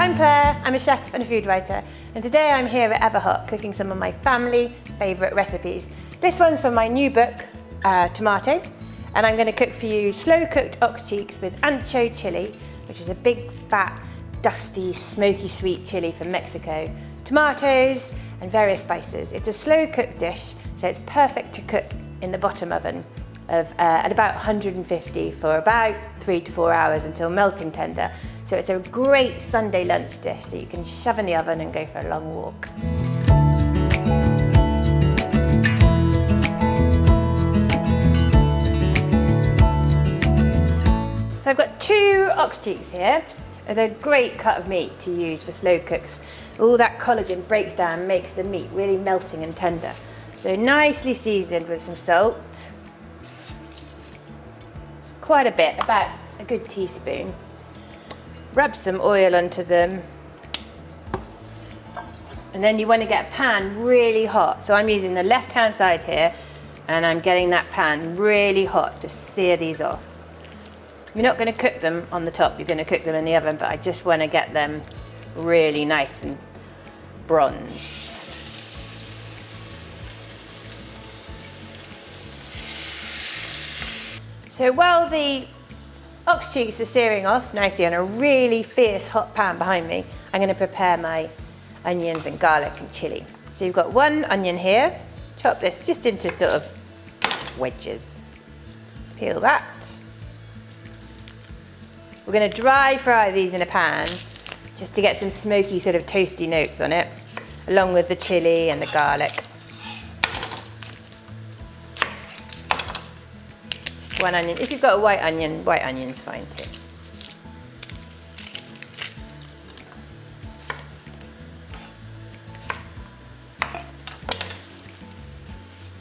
I'm Claire, I'm a chef and a food writer, and today I'm here at Everhot cooking some of my family favourite recipes. This one's from my new book, Tomato, and I'm going to cook for you slow cooked ox cheeks with ancho chili, which is a big fat dusty smoky sweet chili from Mexico, tomatoes and various spices. It's a slow cooked dish, so it's perfect to cook in the bottom oven at about 150 for about 3 to 4 hours until melting tender. So it's a great Sunday lunch dish that you can shove in the oven and go for a long walk. So I've got 2 ox cheeks here. They're a great cut of meat to use for slow cooks. All that collagen breaks down, makes the meat really melting and tender. So nicely seasoned with some salt. Quite a bit, about a good teaspoon. Rub some oil onto them. And then you want to get a pan really hot. So I'm using the left-hand side here, and I'm getting that pan really hot to sear these off. You're not going to cook them on the top, you're going to cook them in the oven, but I just want to get them really nice and bronzed. So while the ox cheeks are searing off nicely on a really fierce hot pan behind me, I'm going to prepare my onions and garlic and chili. So you've got 1 onion here, chop this just into sort of wedges. Peel that. We're going to dry fry these in a pan just to get some smoky sort of toasty notes on it, along with the chili and the garlic. 1 onion. If you've got a white onion's fine too.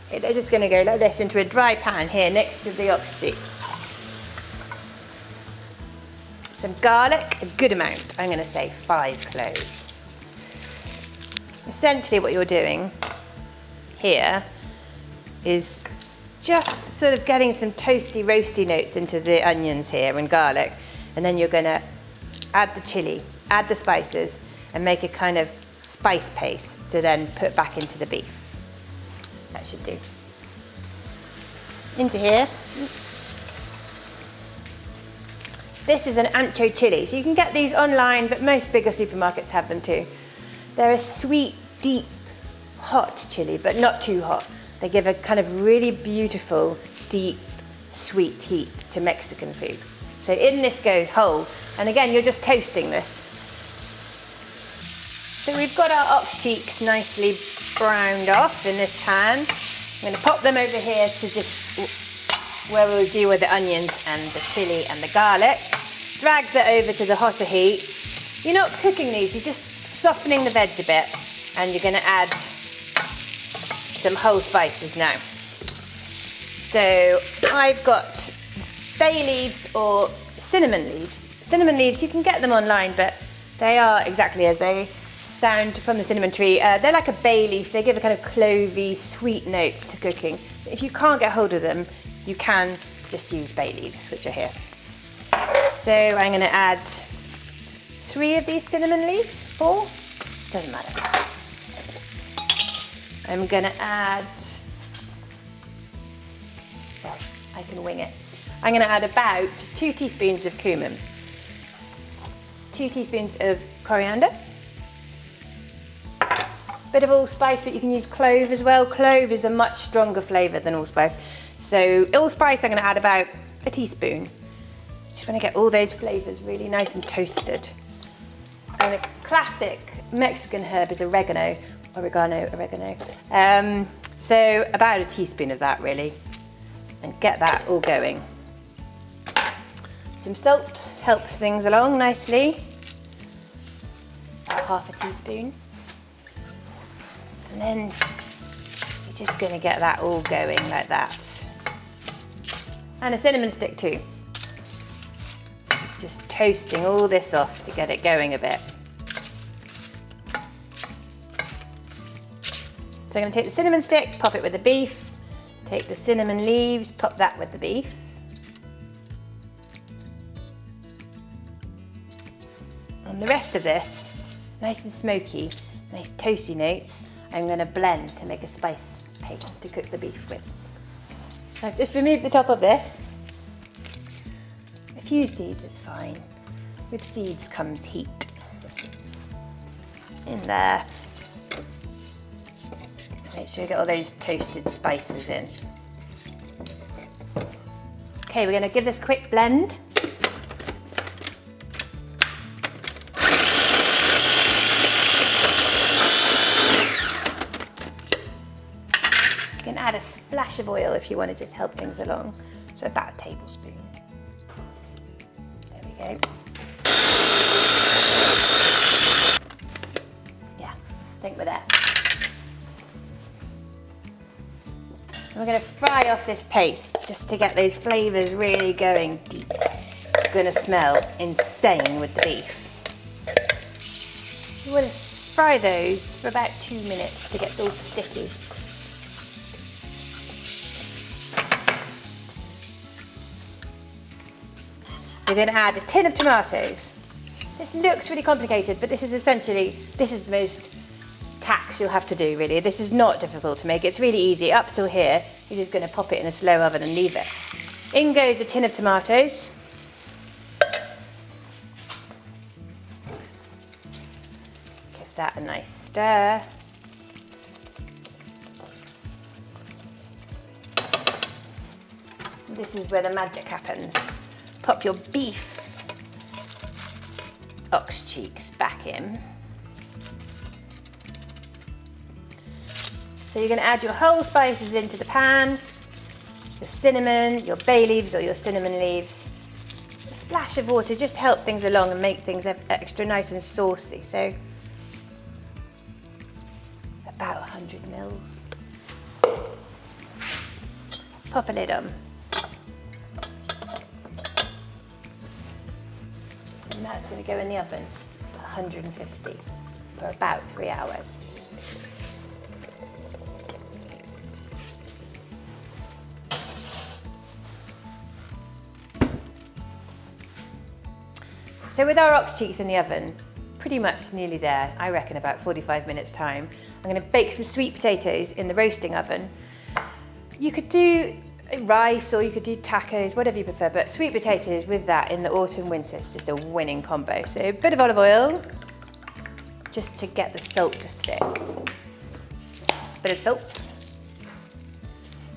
Okay, they're just going to go like this into a dry pan here next to the ox cheek. Some garlic, a good amount. I'm going to say 5 cloves. Essentially what you're doing here is just sort of getting some toasty, roasty notes into the onions here and garlic, and then you're going to add the chili, add the spices, and make a kind of spice paste to then put back into the beef. That should do. Into here. This is an ancho chili, so you can get these online, but most bigger supermarkets have them too. They're a sweet, deep, hot chili, but not too hot. They give a kind of really beautiful, deep, sweet heat to Mexican food. So in this goes whole, and again, you're just toasting this. So we've got our ox cheeks nicely browned off in this pan. I'm going to pop them over here to just where we'll deal with the onions and the chili and the garlic. Drag that over to the hotter heat. You're not cooking these, you're just softening the veg a bit, and you're going to add some whole spices now. So I've got bay leaves or cinnamon leaves. Cinnamon leaves, you can get them online, but they are exactly as they sound from the cinnamon tree. They're like a bay leaf. They give a kind of clovey, sweet notes to cooking. If you can't get hold of them, you can just use bay leaves, which are here. So I'm going to add 3 of these cinnamon leaves, 4, doesn't matter. I'm going to add, well, I can wing it. I'm going to add about 2 teaspoons of cumin, 2 teaspoons of coriander, bit of allspice, but you can use clove as well. Clove is a much stronger flavour than allspice. So allspice I'm going to add about a teaspoon. Just want to get all those flavours really nice and toasted. And a classic Mexican herb is oregano. So about a teaspoon of that really, and get that all going. Some salt helps things along nicely, about half a teaspoon. And then you're just going to get that all going like that. And a cinnamon stick too. Just toasting all this off to get it going a bit. So I'm going to take the cinnamon stick, pop it with the beef, take the cinnamon leaves, pop that with the beef. And And the rest of this, nice and smoky, nice toasty notes, I'm going to blend to make a spice paste to cook the beef with. So I've just removed the top of this. A few seeds is fine. With seeds comes heat. In there. Make sure you get all those toasted spices in. Okay, we're going to give this a quick blend. You can add a splash of oil if you want to just help things along. So about a tablespoon. There we go. Yeah, I think we're there. And we're going to fry off this paste just to get those flavours really going deep. It's going to smell insane with the beef. You want to fry those for about 2 minutes to get all sticky. We're going to add a tin of tomatoes. This looks really complicated, but this is the most tax you'll have to do, really. This is not difficult to make. It's really easy. Up till here, you're just going to pop it in a slow oven and leave it. In goes a tin of tomatoes. Give that a nice stir. This is where the magic happens. Pop your beef ox cheeks back in. So you're going to add your whole spices into the pan, your cinnamon, your bay leaves or your cinnamon leaves. A splash of water just to help things along and make things extra nice and saucy. So about 100 mils. Pop a lid on. And that's going to go in the oven at 150 for about 3 hours. So with our ox cheeks in the oven, pretty much nearly there, I reckon about 45 minutes time, I'm going to bake some sweet potatoes in the roasting oven. You could do rice or you could do tacos, whatever you prefer, but sweet potatoes with that in the autumn winter is just a winning combo. So a bit of olive oil, just to get the salt to stick. Bit of salt.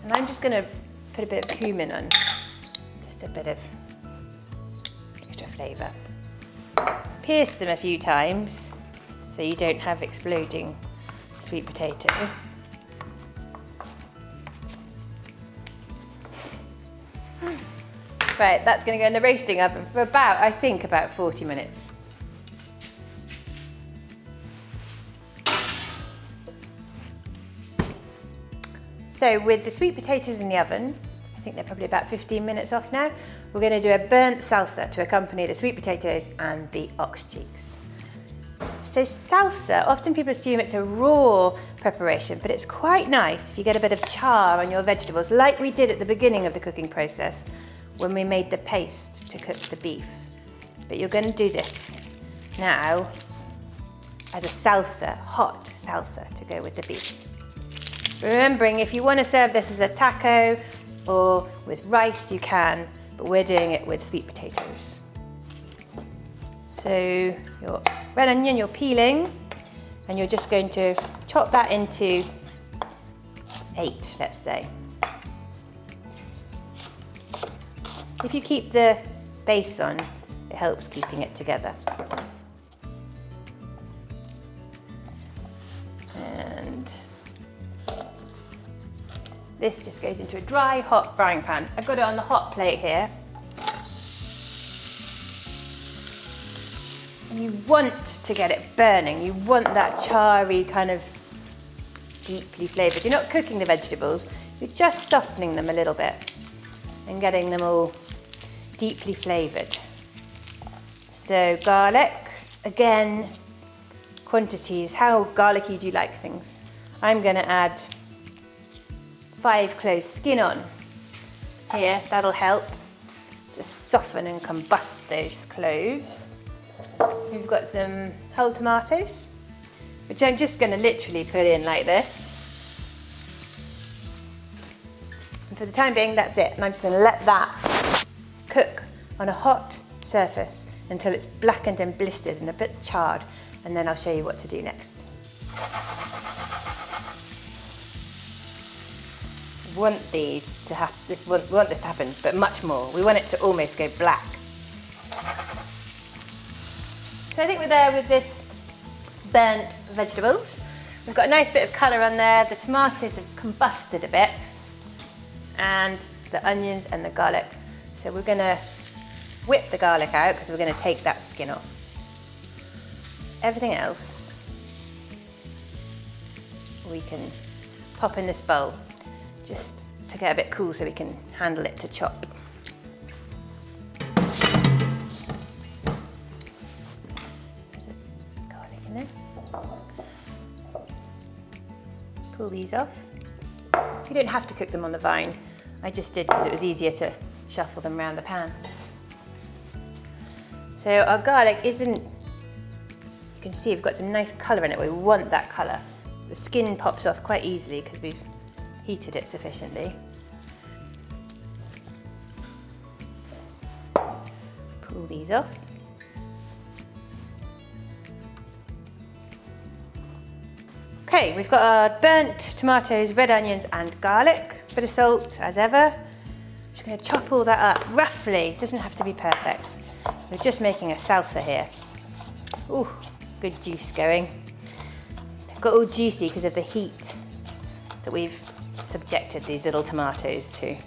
And I'm just going to put a bit of cumin on, just a bit of extra flavour. Pierce them a few times so you don't have exploding sweet potato. Right, that's going to go in the roasting oven for about 40 minutes. So with the sweet potatoes in the oven, I think they're probably about 15 minutes off now, we're going to do a burnt salsa to accompany the sweet potatoes and the ox cheeks. So salsa, often people assume it's a raw preparation, but it's quite nice if you get a bit of char on your vegetables, like we did at the beginning of the cooking process when we made the paste to cook the beef. But you're going to do this now as a salsa, hot salsa to go with the beef. Remembering, if you want to serve this as a taco or with rice, you can, but we're doing it with sweet potatoes. So your red onion you're peeling, and you're just going to chop that into 8, let's say. If you keep the base on, it helps keeping it together. And this just goes into a dry, hot frying pan. I've got it on the hot plate here. And you want to get it burning. You want that charry kind of deeply flavoured. You're not cooking the vegetables, you're just softening them a little bit and getting them all deeply flavoured. So garlic, again, quantities, how garlicky do you like things? I'm going to add 5 cloves skin on here, that'll help just soften and combust those cloves. We've got some whole tomatoes, which I'm just going to literally put in like this. And for the time being, that's it. And I'm just going to let that cook on a hot surface until it's blackened and blistered and a bit charred. And then I'll show you what to do next. We want these to we want this to happen, but much more. We want it to almost go black. So I think we're there with this burnt vegetables. We've got a nice bit of colour on there. The tomatoes have combusted a bit, and the onions and the garlic. So we're going to whip the garlic out because we're going to take that skin off. Everything else we can pop in this bowl just to get a bit cool so we can handle it to chop. Pull these off. You don't have to cook them on the vine. I just did because it was easier to shuffle them around the pan. So our garlic isn't, you can see we've got some nice colour in it. We want that colour. The skin pops off quite easily because we've heated it sufficiently. Pull these off. Okay, we've got our burnt tomatoes, red onions and garlic, bit of salt as ever. I'm just going to chop all that up roughly, doesn't have to be perfect. We're just making a salsa here. Ooh, good juice going. They've got all juicy because of the heat that we've subjected these little tomatoes to.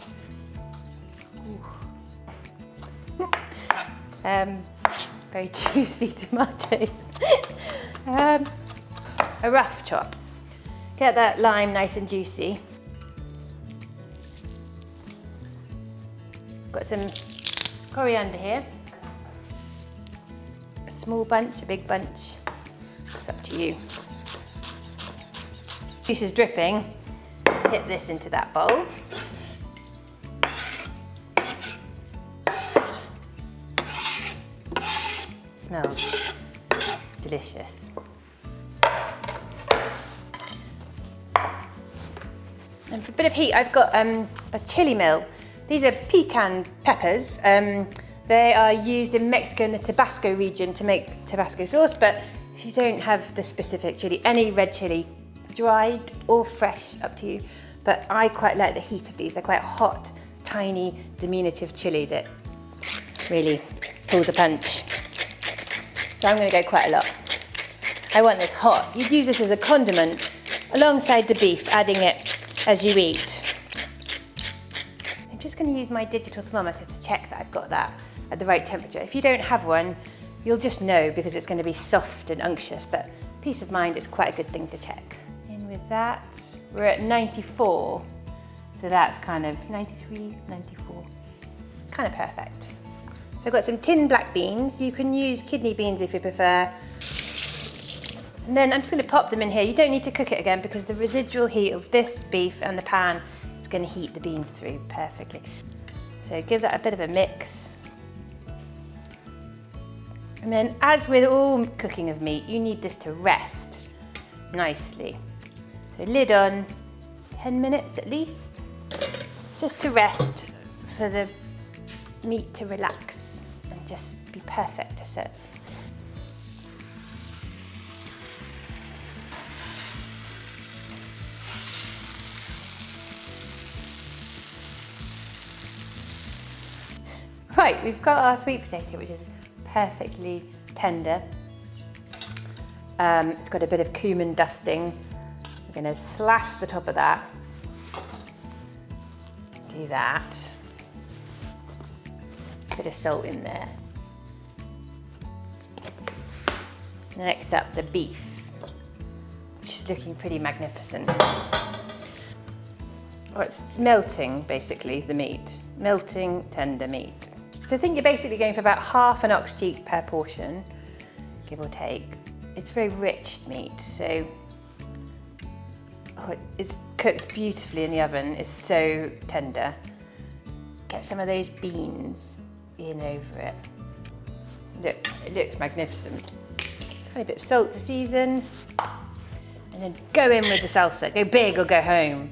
Very juicy tomatoes. A rough chop. Get that lime nice and juicy. Got some coriander here. A small bunch, a big bunch. It's up to you. Juice is dripping. Tip this into that bowl. Smells delicious. And for a bit of heat, I've got a chili mill. These are pecan peppers. They are used in Mexico and the Tabasco region to make Tabasco sauce, but if you don't have the specific chili, any red chili, dried or fresh, up to you. But I quite like the heat of these. They're quite hot, tiny, diminutive chili that really pulls a punch. So I'm going to go quite a lot. I want this hot. You'd use this as a condiment alongside the beef, adding it as you eat. I'm just going to use my digital thermometer to check that I've got that at the right temperature. If you don't have one, you'll just know because it's going to be soft and unctuous, but peace of mind is quite a good thing to check. In with that, we're at 94, so that's kind of 93, 94, kind of perfect. So I've got some tinned black beans. You can use kidney beans if you prefer. And then I'm just going to pop them in here. You don't need to cook it again because the residual heat of this beef and the pan is going to heat the beans through perfectly. So give that a bit of a mix. And then, as with all cooking of meat, you need this to rest nicely. So lid on, 10 minutes at least, just to rest for the meat to relax and just be perfect to serve. Right, we've got our sweet potato, which is perfectly tender. It's got a bit of cumin dusting. We're going to slash the top of that. Do that. Bit of salt in there. Next up, the beef, which is looking pretty magnificent. Oh, it's melting, basically, the meat. Melting, tender meat. So I think you're basically going for about half an ox cheek per portion, give or take. It's very rich meat, so it's cooked beautifully in the oven. It's so tender. Get some of those beans in over it. Look, it looks magnificent. Tiny bit of salt to season. And then go in with the salsa. Go big or go home.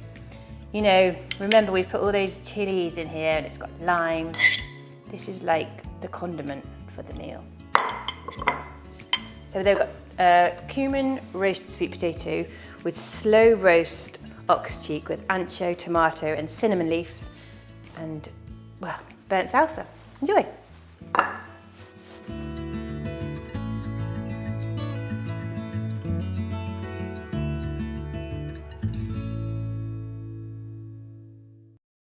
You know, remember we've put all those chilies in here and it's got lime. This is like the condiment for the meal. So they've got cumin roast sweet potato with slow roast ox cheek with ancho, tomato and cinnamon leaf and, well, burnt salsa. Enjoy.